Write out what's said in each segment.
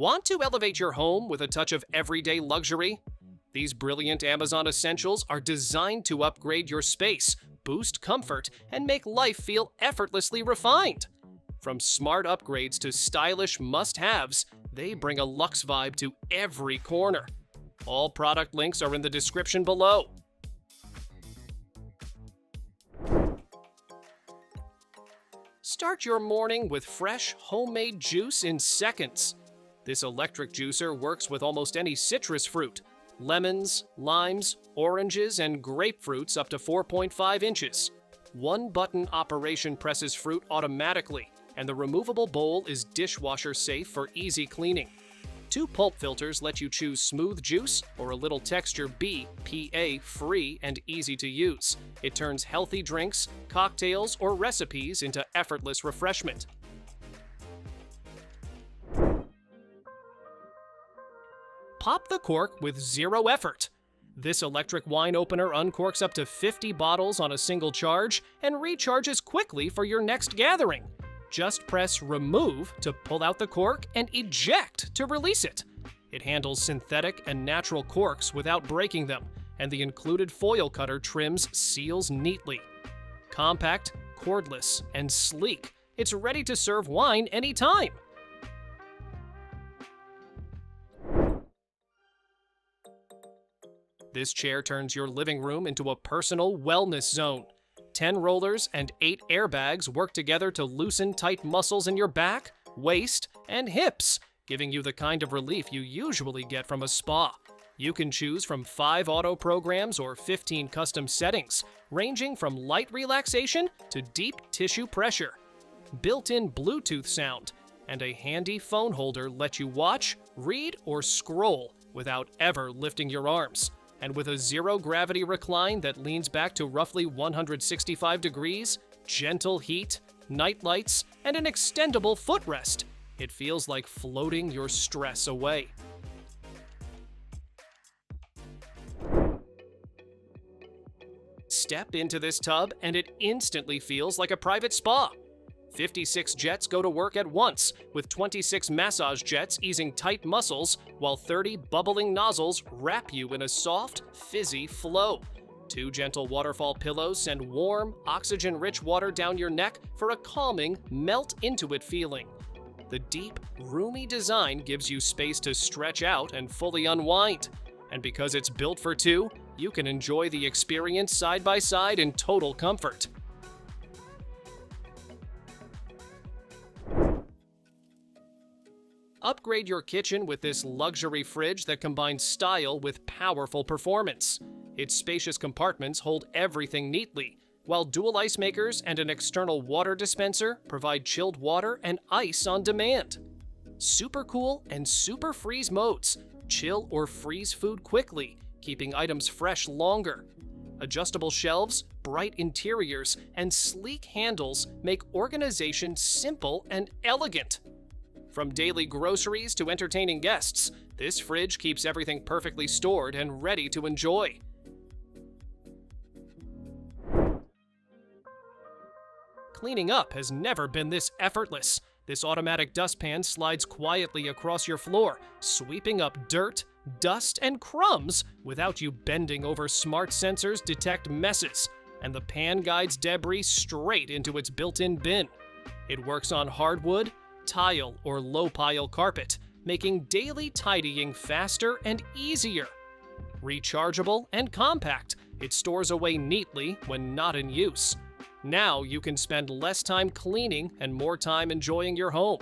Want to elevate your home with a touch of everyday luxury? These brilliant Amazon essentials are designed to upgrade your space, boost comfort, and make life feel effortlessly refined. From smart upgrades to stylish must-haves, they bring a luxe vibe to every corner. All product links are in the description below. Start your morning with fresh, homemade juice in seconds. This electric juicer works with almost any citrus fruit: lemons, limes, oranges, and grapefruits up to 4.5 inches. One-button operation presses fruit automatically, and the removable bowl is dishwasher safe for easy cleaning. 2 pulp filters let you choose smooth juice or a little texture BPA free and easy to use. It turns healthy drinks, cocktails, or recipes into effortless refreshment. Pop the cork with zero effort. This electric wine opener uncorks up to 50 bottles on a single charge and recharges quickly for your next gathering. Just press remove to pull out the cork and eject to release it. It handles synthetic and natural corks without breaking them, and the included foil cutter trims seals neatly. Compact, cordless, and sleek, it's ready to serve wine anytime. This chair turns your living room into a personal wellness zone. 10 rollers and 8 airbags work together to loosen tight muscles in your back, waist, and hips, giving you the kind of relief you usually get from a spa. You can choose from 5 auto programs or 15 custom settings, ranging from light relaxation to deep tissue pressure. Built-in Bluetooth sound and a handy phone holder let you watch, read, or scroll without ever lifting your arms. And with a zero-gravity recline that leans back to roughly 165 degrees, gentle heat, night lights, and an extendable footrest, it feels like floating your stress away. Step into this tub and it instantly feels like a private spa. 56 jets go to work at once, with 26 massage jets easing tight muscles, while 30 bubbling nozzles wrap you in a soft, fizzy flow. 2 gentle waterfall pillows send warm, oxygen-rich water down your neck for a calming, melt-into-it feeling. The deep, roomy design gives you space to stretch out and fully unwind. And because it's built for 2, you can enjoy the experience side by side in total comfort. Upgrade your kitchen with this luxury fridge that combines style with powerful performance. Its spacious compartments hold everything neatly, while dual ice makers and an external water dispenser provide chilled water and ice on demand. Super cool and super freeze modes chill or freeze food quickly, keeping items fresh longer. Adjustable shelves, bright interiors, and sleek handles make organization simple and elegant. From daily groceries to entertaining guests, this fridge keeps everything perfectly stored and ready to enjoy. Cleaning up has never been this effortless. This automatic dustpan slides quietly across your floor, sweeping up dirt, dust, and crumbs without you bending over. Smart sensors detect messes, and the pan guides debris straight into its built-in bin. It works on hardwood, tile, or low-pile carpet, making daily tidying faster and easier. Rechargeable and compact, it stores away neatly when not in use. Now you can spend less time cleaning and more time enjoying your home.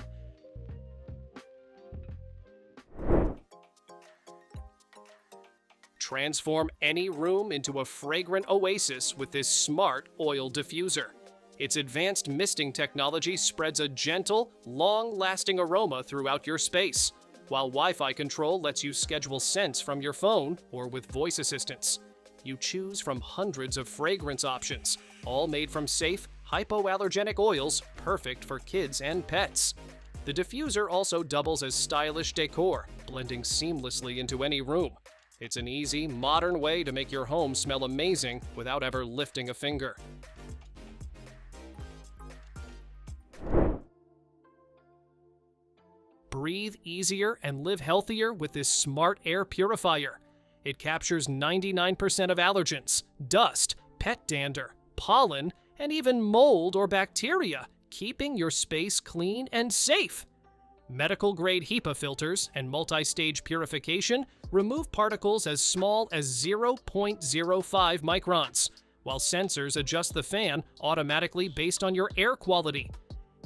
Transform any room into a fragrant oasis with this smart oil diffuser. Its advanced misting technology spreads a gentle, long-lasting aroma throughout your space, while Wi-Fi control lets you schedule scents from your phone or with voice assistants. You choose from hundreds of fragrance options, all made from safe, hypoallergenic oils perfect for kids and pets. The diffuser also doubles as stylish decor, blending seamlessly into any room. It's an easy, modern way to make your home smell amazing without ever lifting a finger. Breathe easier and live healthier with this smart air purifier. It captures 99% of allergens, dust, pet dander, pollen, and even mold or bacteria, keeping your space clean and safe. Medical-grade HEPA filters and multi-stage purification remove particles as small as 0.05 microns, while sensors adjust the fan automatically based on your air quality.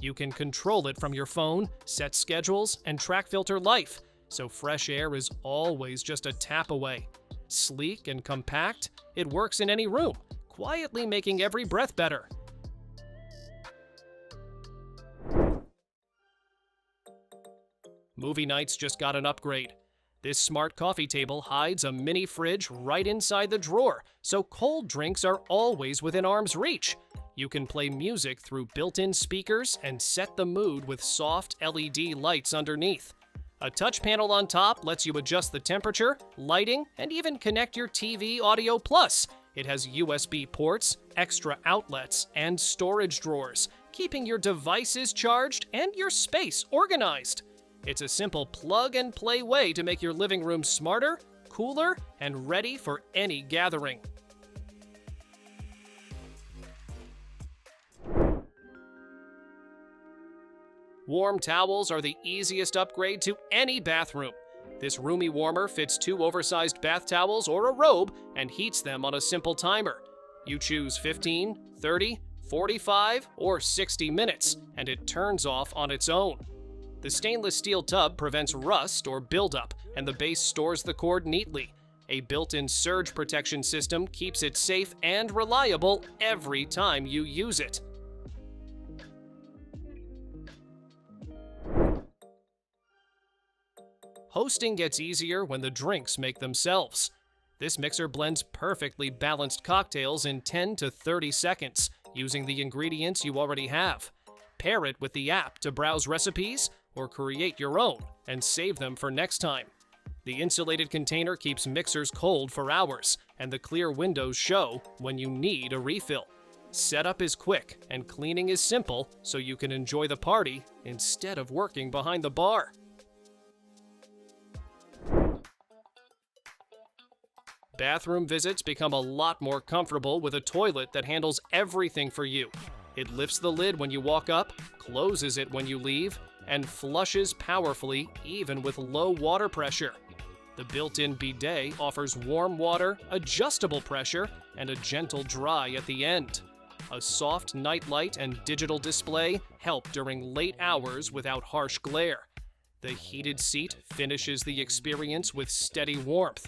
You can control it from your phone, set schedules, and track filter life, so fresh air is always just a tap away. Sleek and compact, it works in any room, quietly making every breath better. Movie nights just got an upgrade. This smart coffee table hides a mini fridge right inside the drawer, so cold drinks are always within arm's reach. You can play music through built-in speakers and set the mood with soft LED lights underneath. A touch panel on top lets you adjust the temperature, lighting, and even connect your TV Audio Plus. It has USB ports, extra outlets, and storage drawers, keeping your devices charged and your space organized. It's a simple plug-and-play way to make your living room smarter, cooler, and ready for any gathering. Warm towels are the easiest upgrade to any bathroom. This roomy warmer fits 2 oversized bath towels or a robe and heats them on a simple timer. You choose 15, 30, 45, or 60 minutes, and it turns off on its own. The stainless steel tub prevents rust or buildup, and the base stores the cord neatly. A built-in surge protection system keeps it safe and reliable every time you use it. Hosting gets easier when the drinks make themselves. This mixer blends perfectly balanced cocktails in 10 to 30 seconds, using the ingredients you already have. Pair it with the app to browse recipes, or create your own and save them for next time. The insulated container keeps mixers cold for hours, and the clear windows show when you need a refill. Setup is quick and cleaning is simple, so you can enjoy the party instead of working behind the bar. Bathroom visits become a lot more comfortable with a toilet that handles everything for you. It lifts the lid when you walk up, closes it when you leave, and flushes powerfully even with low water pressure. The built-in bidet offers warm water, adjustable pressure, and a gentle dry at the end. A soft night light and digital display help during late hours without harsh glare. The heated seat finishes the experience with steady warmth.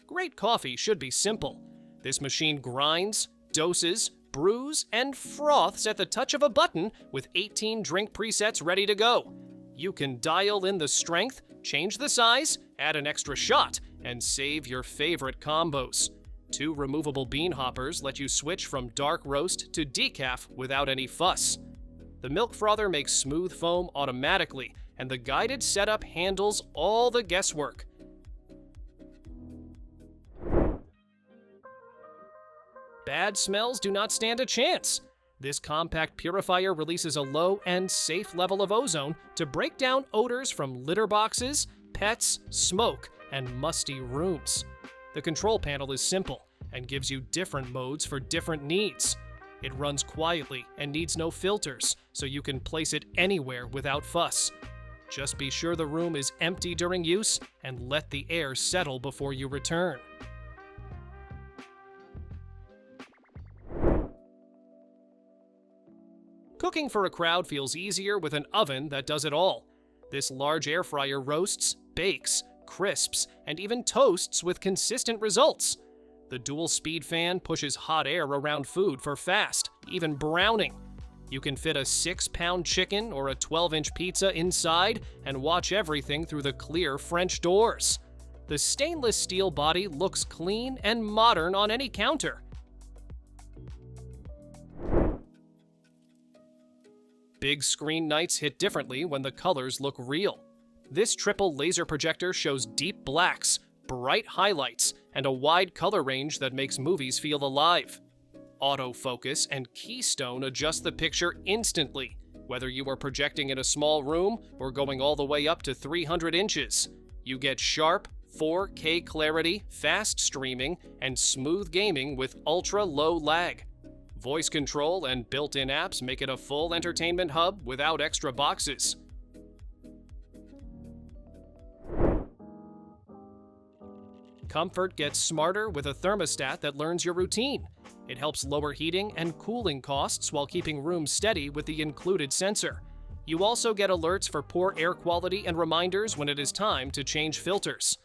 Great coffee should be simple. This machine grinds, doses, brews, and froths at the touch of a button with 18 drink presets ready to go. You can dial in the strength, change the size, add an extra shot, and save your favorite combos. 2 removable bean hoppers let you switch from dark roast to decaf without any fuss. The milk frother makes smooth foam automatically, and the guided setup handles all the guesswork. Bad smells do not stand a chance. This compact purifier releases a low and safe level of ozone to break down odors from litter boxes, pets, smoke, and musty rooms. The control panel is simple and gives you different modes for different needs. It runs quietly and needs no filters, so you can place it anywhere without fuss. Just be sure the room is empty during use and let the air settle before you return. Cooking for a crowd feels easier with an oven that does it all. This large air fryer roasts, bakes, crisps, and even toasts with consistent results. The dual-speed fan pushes hot air around food for fast, even browning. You can fit a 6-pound chicken or a 12-inch pizza inside and watch everything through the clear French doors. The stainless steel body looks clean and modern on any counter. Big screen nights hit differently when the colors look real. This triple laser projector shows deep blacks, bright highlights, and a wide color range that makes movies feel alive. Autofocus and keystone adjust the picture instantly, whether you are projecting in a small room or going all the way up to 300 inches. You get sharp, 4K clarity, fast streaming, and smooth gaming with ultra-low lag. Voice control and built-in apps make it a full entertainment hub without extra boxes. Comfort gets smarter with a thermostat that learns your routine. It helps lower heating and cooling costs while keeping rooms steady with the included sensor. You also get alerts for poor air quality and reminders when it is time to change filters.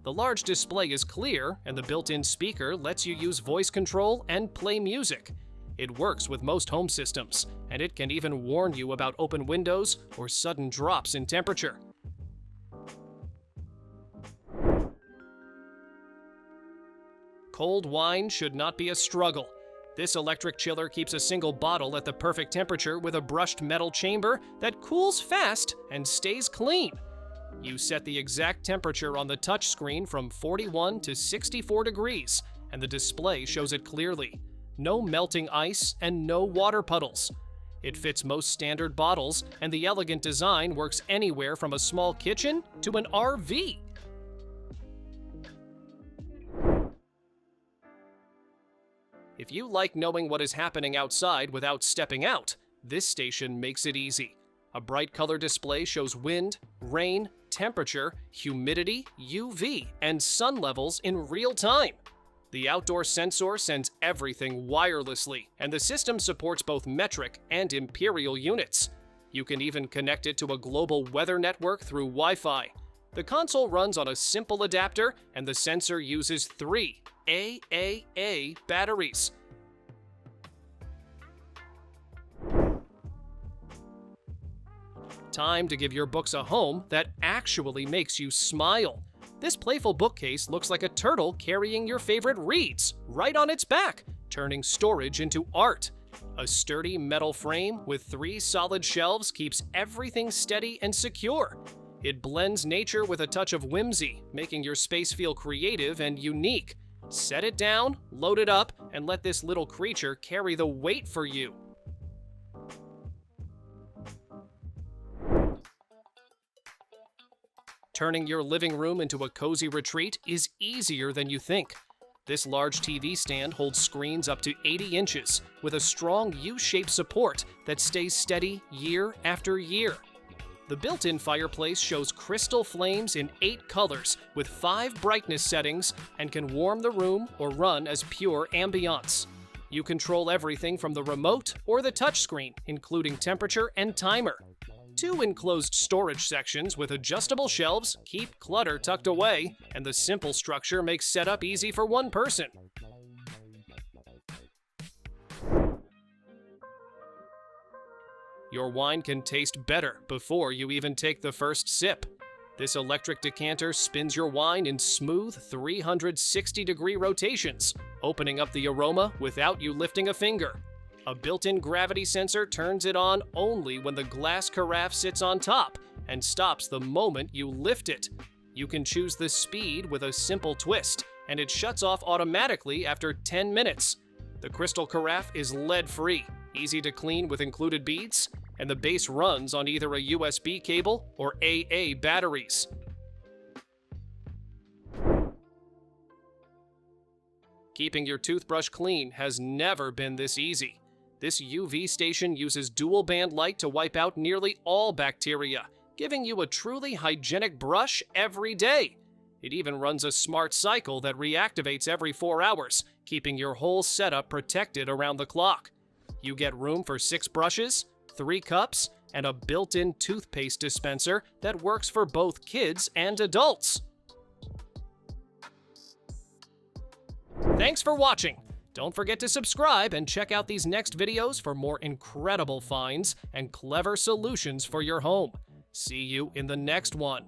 The large display is clear, and the built-in speaker lets you use voice control and play music. It works with most home systems, and it can even warn you about open windows or sudden drops in temperature. Cold wine should not be a struggle. This electric chiller keeps a single bottle at the perfect temperature with a brushed metal chamber that cools fast and stays clean. You set the exact temperature on the touchscreen from 41 to 64 degrees, and the display shows it clearly. No melting ice and no water puddles. It fits most standard bottles, and the elegant design works anywhere from a small kitchen to an RV. If you like knowing what is happening outside without stepping out, this station makes it easy. A bright color display shows wind, rain, temperature, humidity, UV, and sun levels in real time. The outdoor sensor sends everything wirelessly, and the system supports both metric and imperial units. You can even connect it to a global weather network through Wi-Fi. The console runs on a simple adapter, and the sensor uses 3 AAA batteries. Time to give your books a home that actually makes you smile. This playful bookcase looks like a turtle carrying your favorite reads right on its back, turning storage into art. A sturdy metal frame with 3 solid shelves keeps everything steady and secure. It blends nature with a touch of whimsy, making your space feel creative and unique. Set it down, load it up, and let this little creature carry the weight for you. Turning your living room into a cozy retreat is easier than you think. This large TV stand holds screens up to 80 inches with a strong U-shaped support that stays steady year after year. The built-in fireplace shows crystal flames in 8 colors with 5 brightness settings and can warm the room or run as pure ambiance. You control everything from the remote or the touchscreen, including temperature and timer. 2 enclosed storage sections with adjustable shelves keep clutter tucked away, and the simple structure makes setup easy for one person. Your wine can taste better before you even take the first sip. This electric decanter spins your wine in smooth 360-degree rotations, opening up the aroma without you lifting a finger. A built-in gravity sensor turns it on only when the glass carafe sits on top and stops the moment you lift it. You can choose the speed with a simple twist, and it shuts off automatically after 10 minutes. The crystal carafe is lead-free, easy to clean with included beads, and the base runs on either a USB cable or AA batteries. Keeping your toothbrush clean has never been this easy. This UV station uses dual-band light to wipe out nearly all bacteria, giving you a truly hygienic brush every day. It even runs a smart cycle that reactivates every 4 hours, keeping your whole setup protected around the clock. You get room for 6 brushes, 3 cups, and a built-in toothpaste dispenser that works for both kids and adults. Thanks for watching! Don't forget to subscribe and check out these next videos for more incredible finds and clever solutions for your home. See you in the next one.